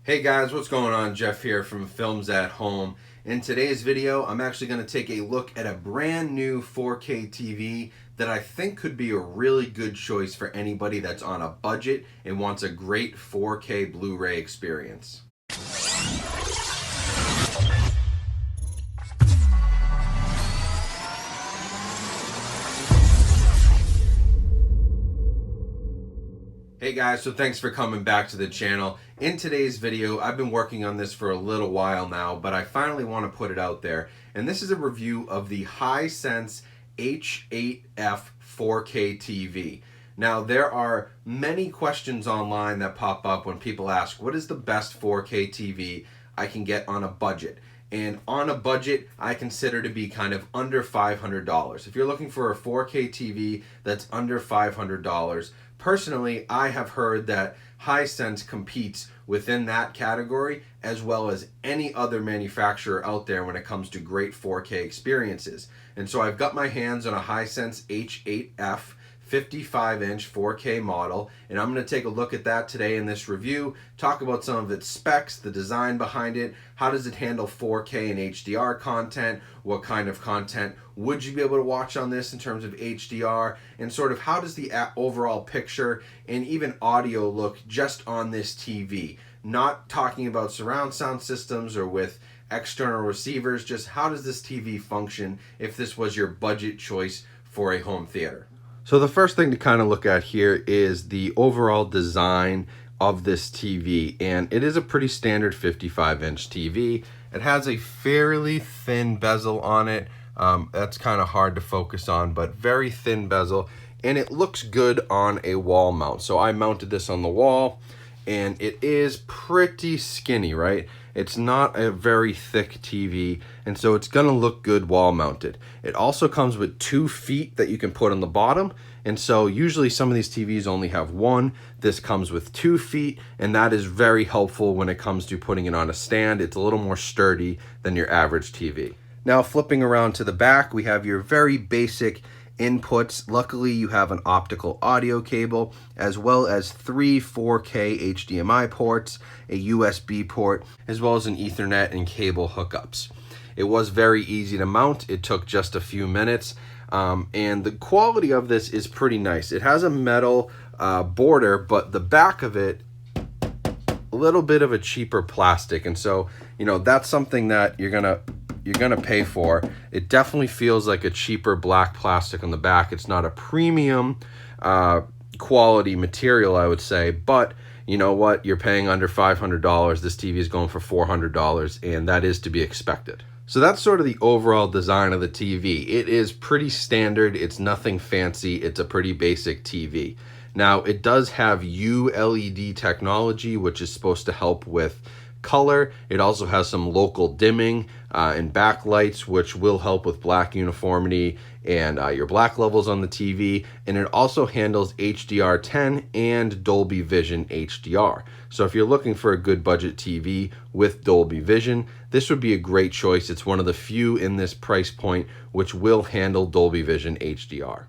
Hey guys, what's going on? Jeff here from Films at Home. In today's video, I'm actually going to take a look at a brand new 4K TV that I think could be a really good choice for anybody that's on a budget and wants a great 4K Blu-ray experience. Hey guys, so thanks for coming back to the channel. In today's video, I've been working on this for a little while now, but I finally want to put it out there. And this is a review of the Hisense H8F 4K TV. Now, there are many questions online that pop up when people ask, what is the best 4K TV I can get on a budget? And on a budget, I consider to be kind of under $500. If you're looking for a 4K TV that's under $500, personally, I have heard that Hisense competes within that category as well as any other manufacturer out there when it comes to great 4K experiences. And so I've got my hands on a Hisense H8F 55-inch 4K model, and I'm going to take a look at that today in this review, talk about some of its specs, the design behind it, how does it handle 4K and HDR content, what kind of content would you be able to watch on this in terms of HDR, and sort of how does the overall picture and even audio look just on this TV. Not talking about surround sound systems or with external receivers, just how does this TV function if this was your budget choice for a home theater. So the first thing to kind of look at here is the overall design of this TV, and it is a pretty standard 55-inch TV. It has a fairly thin bezel on it. That's kind of hard to focus on, but very thin bezel, and it looks good on a wall mount. So I mounted this on the wall, and it is pretty skinny, right? It's not a very thick TV, and so it's gonna look good wall mounted. It also comes with 2 feet that you can put on the bottom, and so usually some of these TVs only have 1. This comes with 2 feet, and that is very helpful when it comes to putting it on a stand. It's a little more sturdy than your average TV. Now, flipping around to the back, we have your very basic inputs. Luckily, you have an optical audio cable as well as 3 4K HDMI ports, a USB port, as well as an Ethernet and cable hookups. It was very easy to mount. It took just a few minutes, and the quality of this is pretty nice. It has a metal border, but the back of it, a little bit of a cheaper plastic, and so that's something that you're gonna pay for. It definitely feels like a cheaper black plastic on the back. It's not a premium quality material, I would say, but you know what? You're paying under $500. This TV is going for $400, and that is to be expected. So that's sort of the overall design of the TV. It is pretty standard. It's nothing fancy. It's a pretty basic TV. Now, it does have ULED technology, which is supposed to help with color. It also has some local dimming and backlights, which will help with black uniformity and your black levels on the TV. And it also handles HDR10 and Dolby Vision HDR. So if you're looking for a good budget TV with Dolby Vision, this would be a great choice. It's one of the few in this price point which will handle Dolby Vision HDR.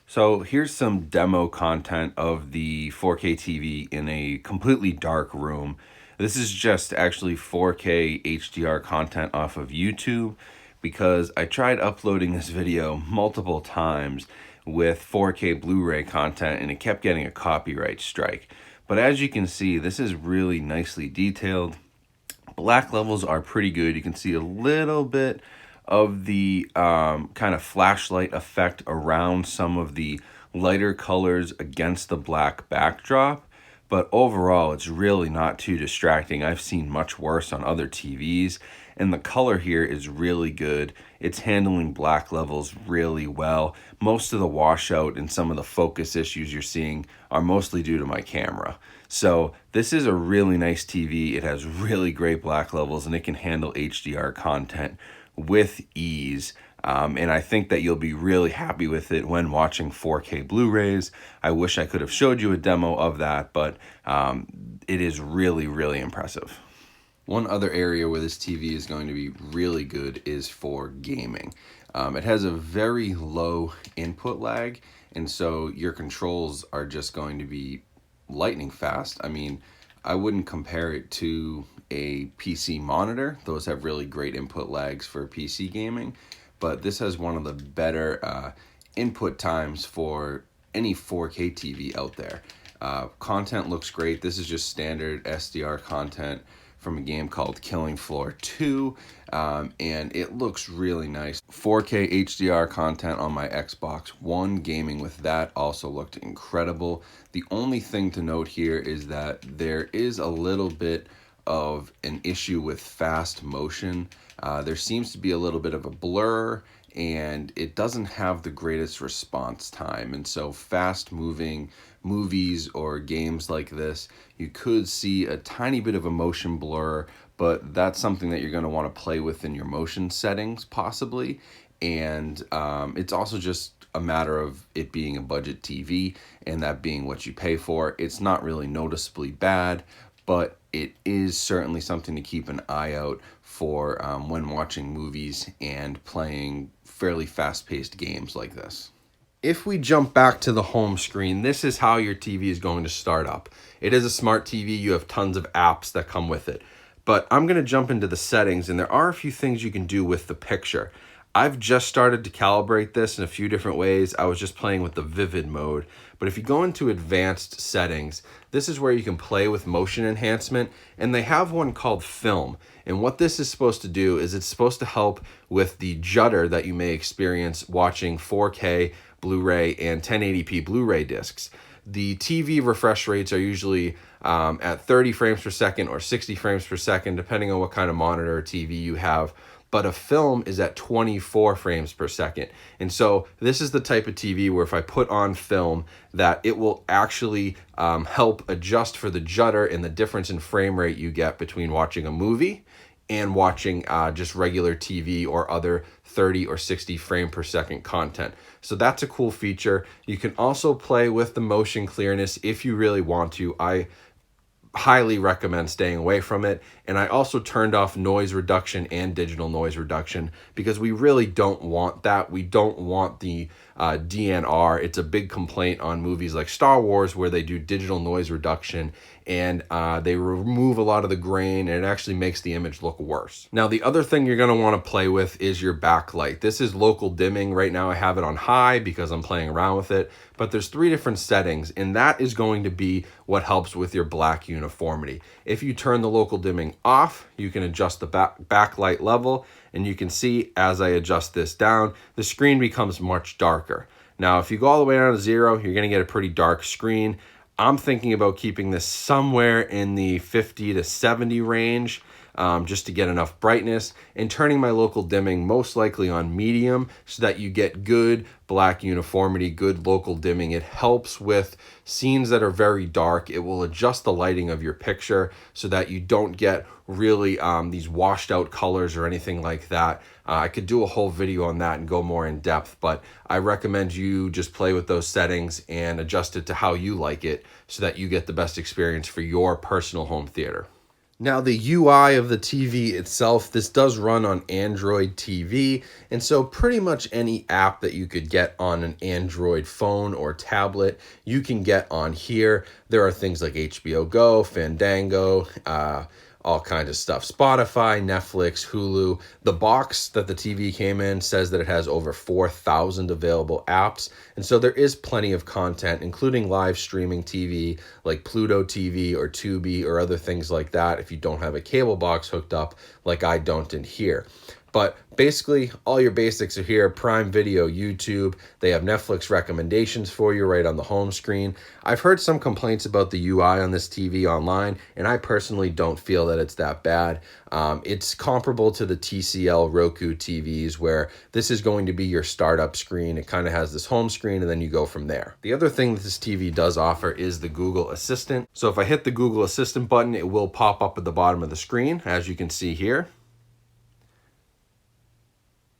So here's some demo content of the 4K TV in a completely dark room. This is just actually 4K HDR content off of YouTube because I tried uploading this video multiple times with 4K Blu-ray content and it kept getting a copyright strike. But as you can see, this is really nicely detailed. Black levels are pretty good. You can see a little bit of the kind of flashlight effect around some of the lighter colors against the black backdrop. But overall, it's really not too distracting. I've seen much worse on other TVs, and the color here is really good. It's handling black levels really well. Most of the washout and some of the focus issues you're seeing are mostly due to my camera. So this is a really nice TV. It has really great black levels, and it can handle HDR content with ease. And I think that you'll be really happy with it when watching 4K Blu-rays. I wish I could have showed you a demo of that, but it is really, really impressive. One other area where this TV is going to be really good is for gaming. It has a very low input lag, and so your controls are just going to be lightning fast. I mean, I wouldn't compare it to a PC monitor. Those have really great input lags for PC gaming, but this has one of the better input times for any 4K TV out there. Content looks great. This is just standard SDR content from a game called Killing Floor 2, and it looks really nice. 4K HDR content on my Xbox One, gaming with that also looked incredible. The only thing to note here is that there is a little bit of an issue with fast motion. There seems to be a little bit of a blur, and it doesn't have the greatest response time. And so fast moving movies or games like this, you could see a tiny bit of a motion blur, but that's something that you're going to want to play with in your motion settings possibly. And it's also just a matter of it being a budget TV and that being what you pay for. It's not really noticeably bad, but it is certainly something to keep an eye out for when watching movies and playing fairly fast-paced games like this. If we jump back to the home screen, this is how your TV is going to start up. It is a smart TV. You have tons of apps that come with it. But I'm going to jump into the settings, and there are a few things you can do with the picture. I've just started to calibrate this in a few different ways. I was just playing with the vivid mode. But if you go into advanced settings, this is where you can play with motion enhancement, and they have one called film. And what this is supposed to do is it's supposed to help with the judder that you may experience watching 4K Blu-ray and 1080p Blu-ray discs. The TV refresh rates are usually at 30 frames per second or 60 frames per second, depending on what kind of monitor or TV you have. But a film is at 24 frames per second. And so this is the type of TV where if I put on film, that it will actually help adjust for the judder and the difference in frame rate you get between watching a movie and watching just regular TV or other 30 or 60 frame per second content. So that's a cool feature. You can also play with the motion clearness if you really want to. I highly recommend staying away from it. And I also turned off noise reduction and digital noise reduction because we really don't want that. We don't want the DNR. It's a big complaint on movies like Star Wars where they do digital noise reduction and they remove a lot of the grain, and it actually makes the image look worse. Now, the other thing you're going to want to play with is your backlight. This is local dimming. Right now I have it on high because I'm playing around with it, but there's 3 different settings, and that is going to be what helps with your black uniformity. If you turn the local dimming off, you can adjust the backlight level, and you can see as I adjust this down, the screen becomes much darker. Now, if you go all the way down to 0, you're going to get a pretty dark screen. I'm thinking about keeping this somewhere in the 50 to 70 range just to get enough brightness, and turning my local dimming most likely on medium so that you get good black uniformity, good local dimming. It helps with scenes that are very dark. It will adjust the lighting of your picture so that you don't get really these washed out colors or anything like that. I could do a whole video on that and go more in depth, but I recommend you just play with those settings and adjust it to how you like it so that you get the best experience for your personal home theater. Now, the UI of the TV itself, this does run on Android TV, and so pretty much any app that you could get on an Android phone or tablet, you can get on here. There are things like HBO Go, Fandango, all kinds of stuff. Spotify, Netflix, Hulu. The box that the TV came in says that it has over 4,000 available apps. And so there is plenty of content, including live streaming TV like Pluto TV or Tubi or other things like that if you don't have a cable box hooked up like I don't in here. But basically, all your basics are here. Prime Video, YouTube. They have Netflix recommendations for you right on the home screen. I've heard some complaints about the UI on this TV online, and I personally don't feel that it's that bad. It's comparable to the TCL Roku TVs, where this is going to be your startup screen. It kind of has this home screen, and then you go from there. The other thing that this TV does offer is the Google Assistant. So if I hit the Google Assistant button, it will pop up at the bottom of the screen, as you can see here.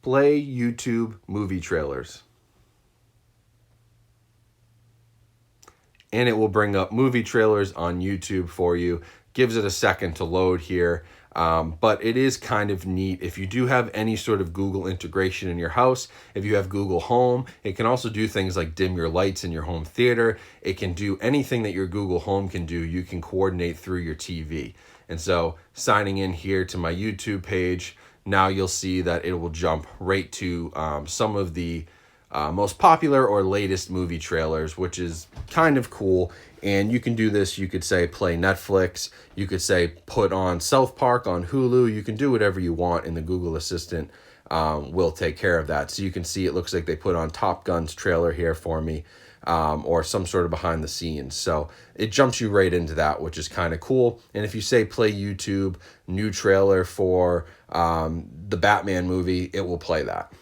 Play YouTube movie trailers. And it will bring up movie trailers on YouTube for you gives it a second to load here. But it is kind of neat. If you do have any sort of Google integration in your house, if you have Google Home, it can also do things like dim your lights in your home theater. It can do anything that your Google Home can do, you can coordinate through your TV. And so signing in here to my YouTube page, now you'll see that it will jump right to some of the most popular or latest movie trailers, which is kind of cool. And you can do this. You could say play Netflix. You could say put on South Park on Hulu. You can do whatever you want, and the Google Assistant will take care of that. So you can see it looks like they put on Top Gun's trailer here for me, or some sort of behind the scenes. So it jumps you right into that, which is kind of cool. And if you say play YouTube, new trailer for the Batman movie, it will play that.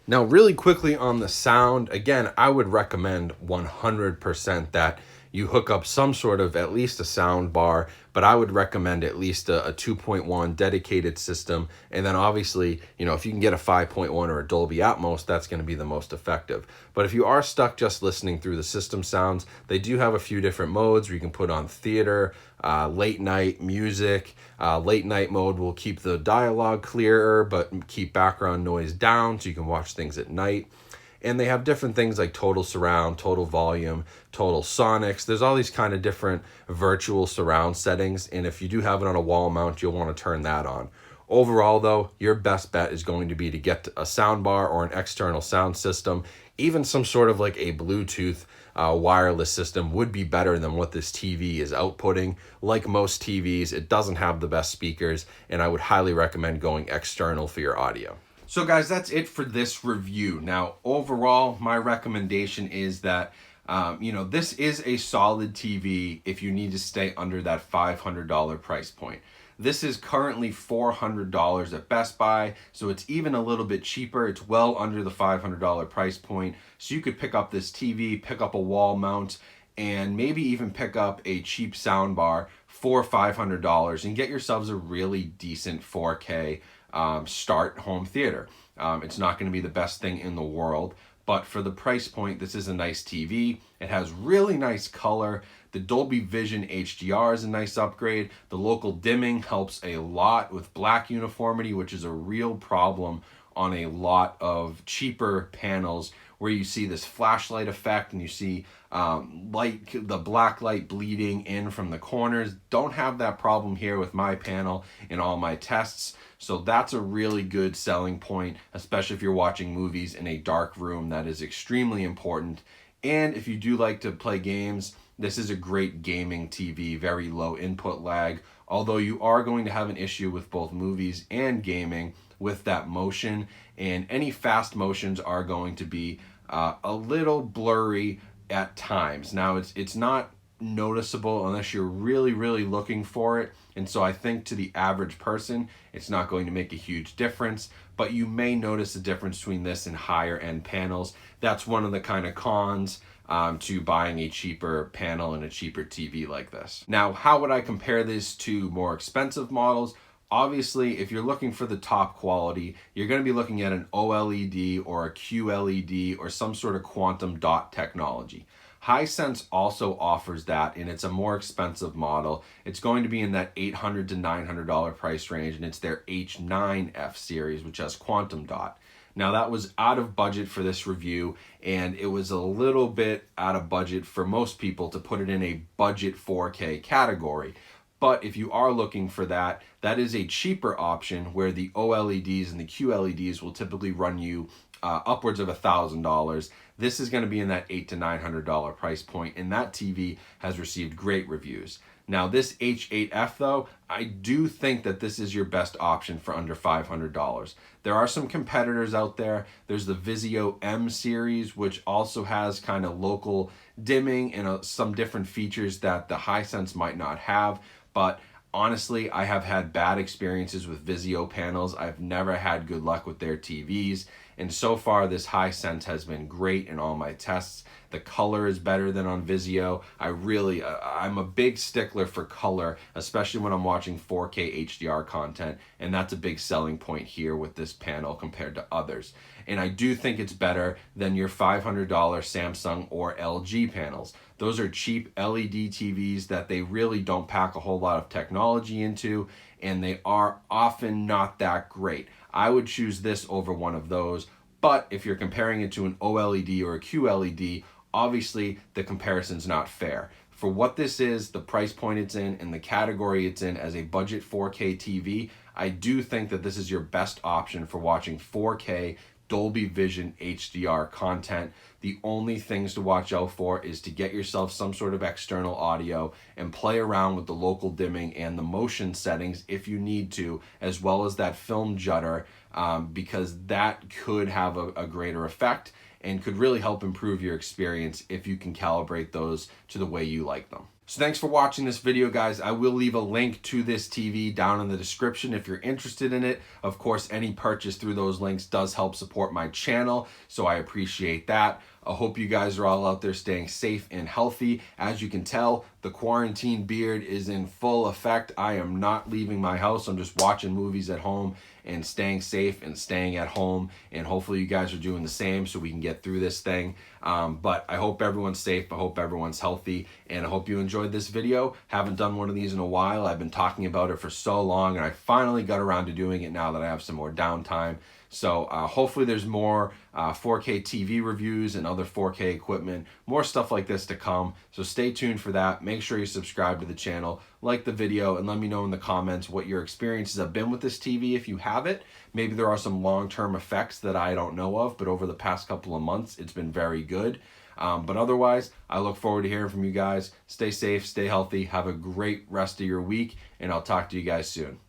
Now, really quickly on the sound, again, I would recommend 100% that you hook up some sort of at least a sound bar, but I would recommend at least a 2.1 dedicated system. And then obviously, you know, if you can get a 5.1 or a Dolby Atmos, that's going to be the most effective. But if you are stuck just listening through the system sounds, they do have a few different modes where you can put on theater, late night music. Late night mode will keep the dialogue clearer, but keep background noise down so you can watch things at night. And they have different things like total surround, total volume, total sonics. There's all these kind of different virtual surround settings. And if you do have it on a wall mount, you'll want to turn that on. Overall, though, your best bet is going to be to get a sound bar or an external sound system. Even some sort of like a Bluetooth wireless system would be better than what this TV is outputting. Like most TVs, it doesn't have the best speakers, and I would highly recommend going external for your audio. So guys, that's it for this review. Now, overall, my recommendation is that, this is a solid TV if you need to stay under that $500 price point. This is currently $400 at Best Buy, so it's even a little bit cheaper. It's well under the $500 price point. So you could pick up this TV, pick up a wall mount, and maybe even pick up a cheap sound bar for $500 and get yourselves a really decent 4K start home theater. It's not going to be the best thing in the world, but for the price point, this is a nice TV. It has really nice color. The Dolby Vision HDR is a nice upgrade. The local dimming helps a lot with black uniformity, which is a real problem on a lot of cheaper panels where you see this flashlight effect and you see the black light bleeding in from the corners. Don't have that problem here with my panel in all my tests. So that's a really good selling point, especially if you're watching movies in a dark room. That is extremely important. And if you do like to play games, this is a great gaming TV, very low input lag, although you are going to have an issue with both movies and gaming with that motion, and any fast motions are going to be a little blurry at times. Now, it's not noticeable unless you're really, really looking for it, and so I think to the average person, it's not going to make a huge difference, but you may notice a difference between this and higher end panels. That's one of the kind of cons to buying a cheaper panel and a cheaper TV like this. Now, how would I compare this to more expensive models? Obviously, if you're looking for the top quality, you're going to be looking at an OLED or a QLED or some sort of quantum dot technology. Hisense also offers that, and it's a more expensive model. It's going to be in that $800 to $900 price range, and it's their H8F series, which has quantum dot. Now, that was out of budget for this review, and it was a little bit out of budget for most people to put it in a budget 4K category. But if you are looking for that, that is a cheaper option where the OLEDs and the QLEDs will typically run you upwards of $1,000. This is going to be in that $800 to $900 price point, and that TV has received great reviews. Now, this H8F, though, I do think that this is your best option for under $500. There are some competitors out there. There's the Vizio M series, which also has kind of local dimming and some different features that the Hisense might not have. But honestly, I have had bad experiences with Vizio panels. I've never had good luck with their TVs. And so far, this Hisense has been great in all my tests. The color is better than on Vizio. I'm a big stickler for color, especially when I'm watching 4K HDR content, and that's a big selling point here with this panel compared to others. And I do think it's better than your $500 Samsung or LG panels. Those are cheap LED TVs that they really don't pack a whole lot of technology into, and they are often not that great. I would choose this over one of those, but if you're comparing it to an OLED or a QLED, obviously the comparison's not fair. For what this is, the price point it's in, and the category it's in as a budget 4K TV, I do think that this is your best option for watching 4K Dolby Vision HDR content. The only things to watch out for is to get yourself some sort of external audio and play around with the local dimming and the motion settings if you need to, as well as that film judder, because that could have a greater effect and could really help improve your experience if you can calibrate those to the way you like them. So thanks for watching this video, guys. I will leave a link to this TV down in the description if you're interested in it. Of course, any purchase through those links does help support my channel, so I appreciate that. I hope you guys are all out there staying safe and healthy. As you can tell, the quarantine beard is in full effect. I am not leaving my house. I'm just watching movies at home and staying safe and staying at home. And hopefully you guys are doing the same so we can get through this thing. But I hope everyone's safe. I hope everyone's healthy. And I hope you enjoyed this video. Haven't done one of these in a while. I've been talking about it for so long, and I finally got around to doing it now that I have some more downtime. So hopefully there's more 4K TV reviews and other 4K equipment, more stuff like this to come. So stay tuned for that. Make sure you subscribe to the channel, like the video, and let me know in the comments what your experiences have been with this TV if you have it. Maybe there are some long-term effects that I don't know of, but over the past couple of months, it's been very good. But otherwise, I look forward to hearing from you guys. Stay safe, stay healthy, have a great rest of your week, and I'll talk to you guys soon.